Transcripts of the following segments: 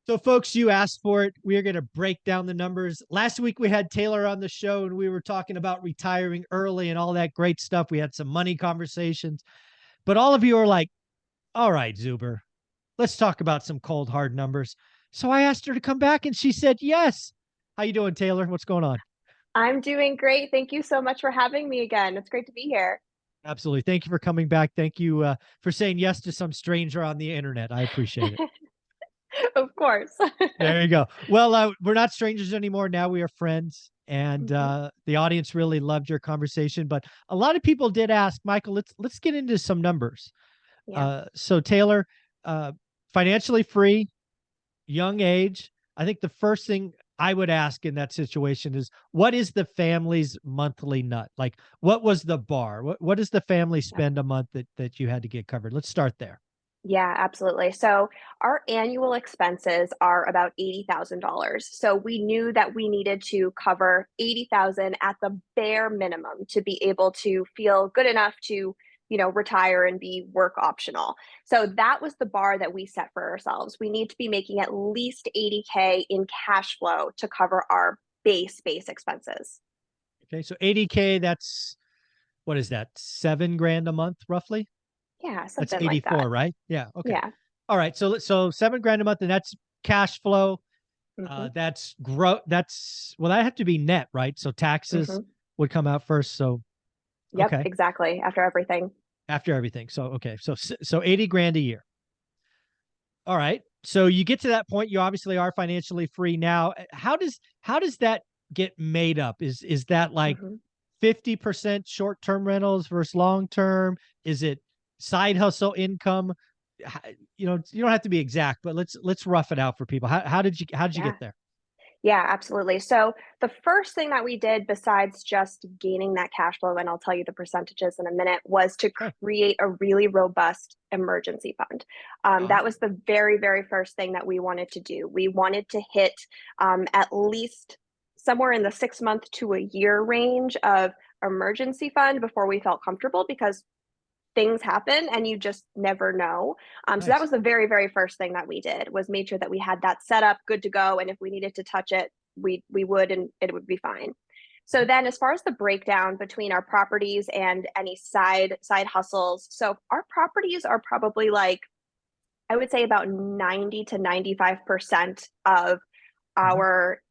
So, folks, you asked for it. We are going to break down the numbers. Last week, we had Taylor on the show, and we were talking about retiring early and all that great stuff. We had some money conversations, but all of you are like, all right, Zuber, let's talk about some cold, hard numbers. So I asked her to come back, and she said yes. How you doing, Taylor? What's going on? I'm doing great. Thank you so much for having me again. It's great to be here. Absolutely. Thank you for coming back. Thank you for saying yes to some stranger on the internet. I appreciate it. Of course. There you go. Well, we're not strangers anymore. Now we are friends. And Mhm. the audience really loved your conversation. But a lot of people did ask, Michael, let's get into some numbers. Yeah. So Taylor, uh, financially free, young age. I think the first thing I would ask in that situation is what is the family's monthly nut? Like what was the bar? What does the family Yep. spend a month that you had to get covered? Let's start there. Yeah, absolutely. So our annual expenses are about $80,000. So we knew that we needed to cover 80,000 at the bare minimum to be able to feel good enough to, retire and be work optional. So that was the bar that we set for ourselves. We need to be making at least 80K in cash flow to cover our base expenses. Okay. So 80K, that's what is that? 7 grand a month roughly? Yeah, That's something like that. 84, right? Yeah. Okay. Yeah. All right. So 7 grand a month, and that's cash flow. Mhm. That's grow. That's well, that have to be net, right? So taxes Mhm. would come out first. So Yep, okay, exactly, after everything. after everything. So okay, so 80 grand a year. All right. So you get to that point. You obviously are financially free now. How does that get made up? Is that like Mhm. 50% short-term rentals versus long-term? Is it side hustle income? You don't have to be exact, but let's rough it out for people. How did you Yeah. get there? Yeah, absolutely. So the first thing that we did besides just gaining that cash flow, and I'll tell you the percentages in a minute, was to Sure. create a really robust emergency fund. That Awesome. was the very first thing that we wanted to do. We wanted to hit at least somewhere in the 6 month to a year range of emergency fund before we felt comfortable because things happen and you just never know. So that Nice. was the very first thing that we did was made sure that we had that set up, good to go, and if we needed to touch it, we would, and it would be fine. So then, as far as the breakdown between our properties and any side hustles, so our properties are probably like I would say about 90 to 95% of Mhm. our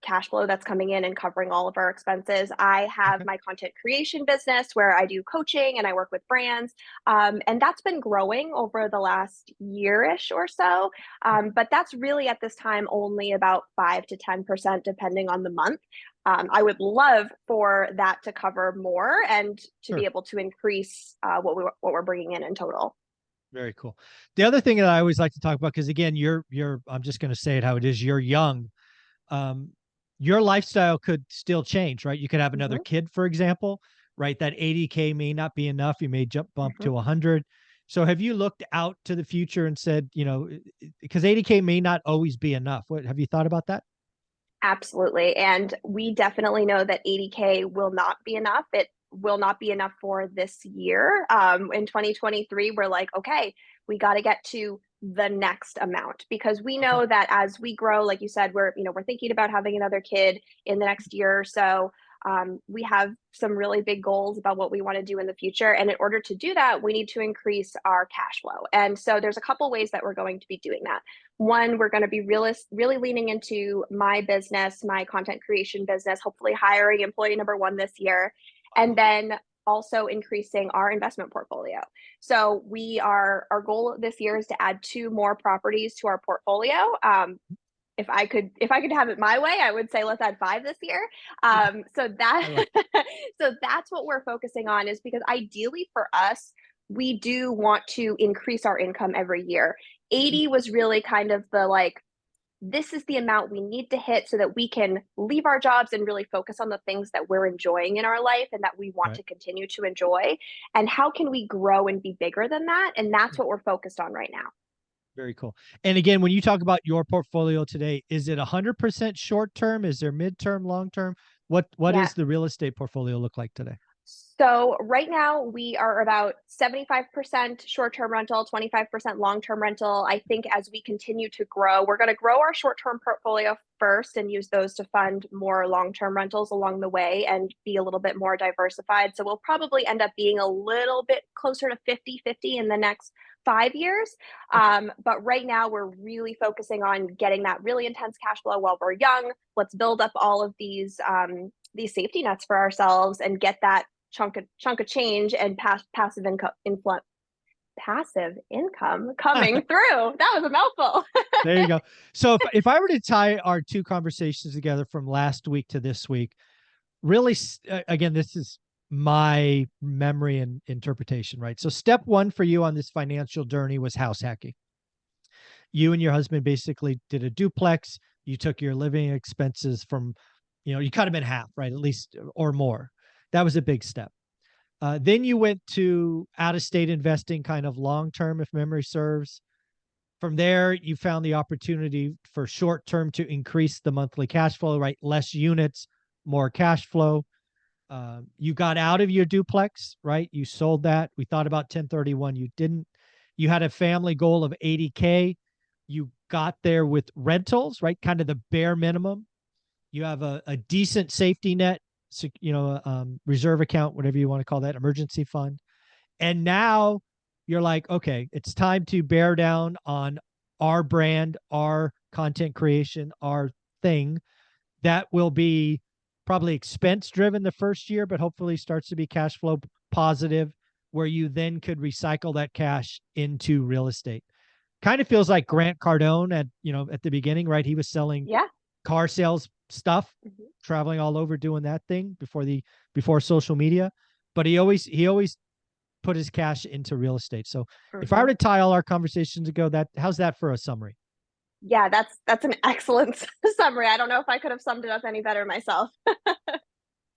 cash flow that's coming in and covering all of our expenses. I have Okay. my content creation business where I do coaching and I work with brands. And that's been growing over the last year-ish or so. Okay. But that's really at this time only about 5 to 10% depending on the month. I would love for that to cover more and to be Sure. able to increase what we're bringing in total. Very cool. The other thing that I always like to talk about, because again, you're I'm just going to say it how it is. You're young. Um, your lifestyle could still change, right? You could have another Hmm. kid, for example, right? That 80K may not be enough. You may jump bump Hmm. to 100. So have you looked out to the future and said, because 80K may not always be enough. What have you thought about that? Absolutely. And we definitely know that 80K will not be enough. It will not be enough for this year. In 2023, we're like, okay, we got to get to the next amount because we Okay. know that as we grow, like you said, we're thinking about having another kid in the next year or so. We have some really big goals about what we want to do in the future. And in order to do that, we need to increase our cash flow. And so there's a couple ways that we're going to be doing that. One, we're going to be really leaning into my business, my content creation business, hopefully hiring employee number one this year, and then also increasing our investment portfolio. So our goal this year is to add two more properties to our portfolio. If I could have it my way, I would say let's add five this year. Yeah, So that I like it. so that's what we're focusing on is because ideally for us, we do want to increase our income every year. 80 was really kind of the like this is the amount we need to hit so that we can leave our jobs and really focus on the things that we're enjoying in our life and that we want Right. to continue to enjoy. And how can we grow and be bigger than that? And that's what we're focused on right now. Very cool. And again, when you talk about your portfolio today, is it 100% short term? Is there midterm, long term? What Yeah, is the real estate portfolio look like today? So right now we are about 75% short-term rental, 25% long-term rental. I think as we continue to grow, we're going to grow our short-term portfolio first and use those to fund more long-term rentals along the way and be a little bit more diversified. So we'll probably end up being a little bit closer to 50-50 in the next 5 years. Okay. But right now we're really focusing on getting that really intense cash flow while we're young. Let's build up all of these safety nets for ourselves and get that chunk of change and passive income coming through. That was a mouthful. There you go. So if I were to tie our two conversations together from last week to this week, really, again, this is my memory and interpretation, right? So step one for you on this financial journey was house hacking. You and your husband basically did a duplex. You took your living expenses from, you cut them in half, right? At least or more. That was a big step. Then you went to out of state investing, kind of long term, if memory serves. From there, you found the opportunity for short term to increase the monthly cash flow, right? Less units, more cash flow. You got out of your duplex, right? You sold that. We thought about 1031. You didn't. You had a family goal of 80K. You got there with rentals, right? Kind of the bare minimum. You have a decent safety net, reserve account, whatever you want to call that, emergency fund. And now you're like, okay, it's time to bear down on our brand, our content creation, our thing that will be probably expense driven the first year, but hopefully starts to be cash flow positive, where you then could recycle that cash into real estate. Kind of feels like Grant Cardone at the beginning, right? He was selling Yeah. car sales stuff, Mm-hmm. traveling all over doing that thing before social media, but he always put his cash into real estate. So if I Mm-hmm. were to tie all our conversations to how's that for a summary? Yeah, that's an excellent summary. I don't know if I could have summed it up any better myself.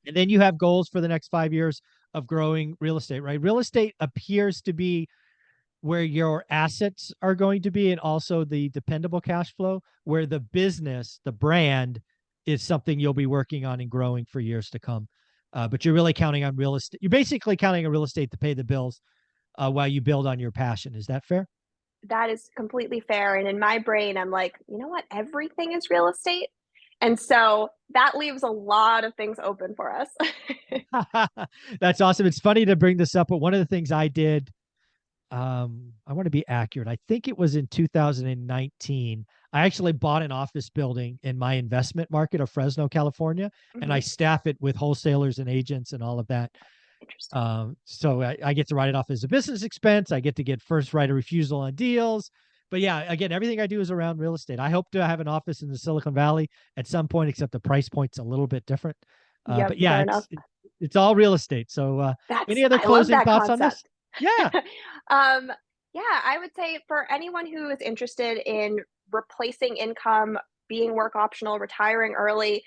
And then you have goals for the next 5 years of growing real estate, right? Real estate appears to be where your assets are going to be and also the dependable cash flow, where the business, the brand, is something you'll be working on and growing for years to come. But you're really counting on real estate. You're basically counting on real estate to pay the bills while you build on your passion. Is that fair? That is completely fair. And in my brain, I'm like, you know what? Everything is real estate. And so that leaves a lot of things open for us. That's awesome. It's funny to bring this up, but one of the things I did, I want to be accurate. I think it was in 2019. I actually bought an office building in my investment market of Fresno, California, and I Mhm. staff it with wholesalers and agents and all of that. Interesting. So I get to write it off as a business expense. I get to get first right of refusal on deals. But yeah, again, everything I do is around real estate. I hope to have an office in the Silicon Valley at some point, except the price point's a little bit different. Yep, But yeah, fair enough. it's all real estate. So any other I love closing that thoughts on this? concept. Yeah. um, yeah, I would say for anyone who is interested in replacing income, being work optional, retiring early,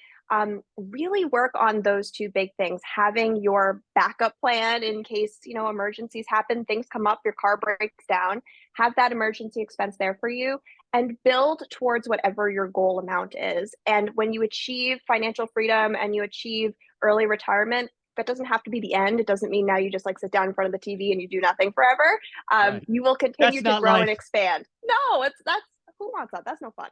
really work on those two big things. Having your backup plan in case, emergencies happen, things come up, your car breaks down, have that emergency expense there for you and build towards whatever your goal amount is. And when you achieve financial freedom and you achieve early retirement, that doesn't have to be the end. It doesn't mean now you just like sit down in front of the TV and you do nothing forever. Right. You will That's continue to not grow and life. expand. No, that's who wants that? That's no fun.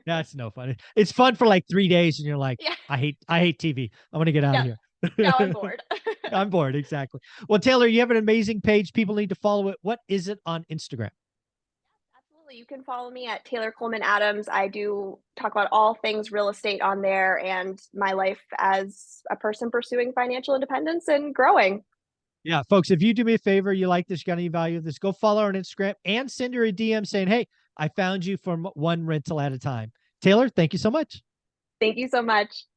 That's no fun. It's fun for like 3 days, and you're like, Yeah, I hate TV. I want to get out of yeah. here. Now I'm bored. I'm bored. Exactly. Well, Taylor, you have an amazing page. People need to follow it. What is it on Instagram? Absolutely. You can follow me at Taylor Coleman Adams. I do talk about all things real estate on there and my life as a person pursuing financial independence and growing. Yeah, folks, if you do me a favor, you like this, got any value of this, go follow her on Instagram and send her a DM saying, hey, I found you from one rental at a time. Taylor, thank you so much. Thank you so much.